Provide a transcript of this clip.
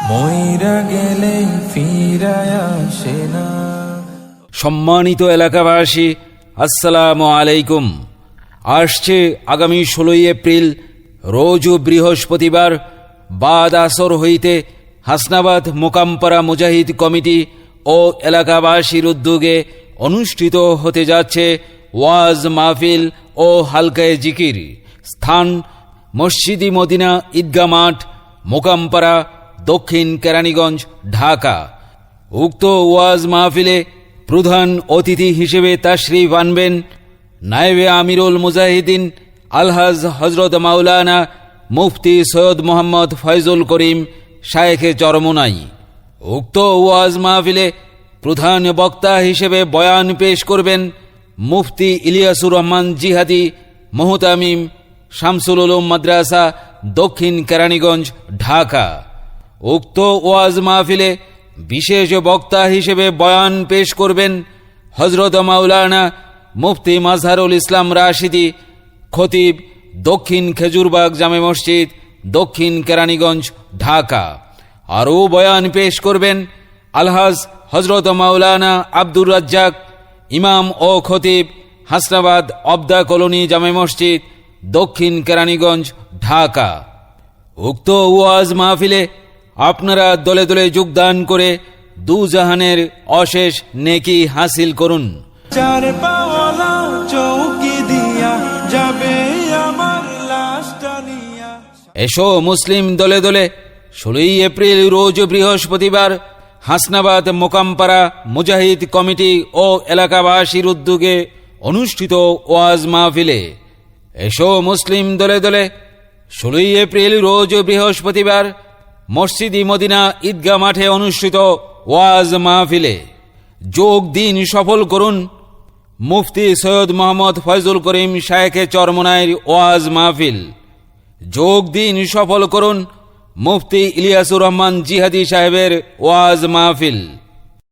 মইরা গেলে ফিরায় আসে না। সম্মানিত এলাকাবাসী, আসসালামু আলাইকুম। আসছে আগামী 16 এপ্রিল রোজ বৃহস্পতিবার বাদ আসর হইতে হাসনাবাদ মোকামপাড়া মুজাহিদ কমিটি ও এলাকাবাসীর উদ্যোগে অনুষ্ঠিত হতে যাচ্ছে ওয়াজ মাহফিল ও হালকায়ে জিকির। স্থান মসজিদি মদিনা ঈদগাহ মাঠ, মোকামপাড়া, দক্ষিণ কেরানীগঞ্জ, ঢাকা। উক্ত ওয়াজ মাহফিলে প্রধান অতিথি হিসেবে তাশরিফ আনবেন নায়েবে আমিরুল মুজাহিদিন আলহাজ হজরত মাওলানা মুফতি সৈয়দ মোহাম্মদ ফয়জুল করিম শায়েখে চরমোনাই। উক্ত ওয়াজ মাহফিলে প্রধান বক্তা হিসেবে বয়ান পেশ করবেন মুফতি ইলিয়াসুর রহমান জিহাদি মুহতামিম, শামসুল উলুম মাদ্রাসা, দক্ষিণ কেরানীগঞ্জ, ঢাকা। উক্ত ওয়াজ মাহফিলে বিশেষ বক্তা হিসেবে বয়ান পেশ করবেন হজরত মাওলানা মুফতি মাজহারুল ইসলাম রাশিদি, খতিব, দক্ষিণ খেজুরবাগ জামে মসজিদ, দক্ষিণ কেরানীগঞ্জ, ঢাকা। আরও বয়ান পেশ করবেন আলহাজ হজরত মাওলানা আব্দুর রাজ্জাক, ইমাম ও খতিব, হাসনাবাদ অবদা কলোনি জামে মসজিদ, দক্ষিণ কেরানীগঞ্জ, ঢাকা। উক্ত ওয়াজ মাহফিলে আপনারা দলে দলে যোগদান করে দুজাহানের অশেষ নেকি হাসিল করুন। চার পাওয়ালা চৌকি দিয়া যাবে আমার লাশটা নিয়া। এসো মুসলিম দলে দলে 16 এপ্রিল রোজ বৃহস্পতিবার হাসনাবাদ মোকামপাড়া মুজাহিদ কমিটি ও এলাকাবাসীর উদ্যোগে অনুষ্ঠিত ওয়াজ মাহফিলে। এসো মুসলিম দলে দলে 16 এপ্রিল রোজ বৃহস্পতিবার মসজিদি মদিনা ঈদগাহ মাঠে অনুষ্ঠিত ওয়াজ মাহফিলে যোগ দিন সফল করুন মুফতি সৈয়দ মোহাম্মদ ফয়জুল করিম শায়েখে চরমোনাইর ওয়াজ মাহফিল। যোগ দিন সফল করুন মুফতি ইলিয়াসুর রহমান জিহাদি সাহেবের ওয়াজ মাহফিল।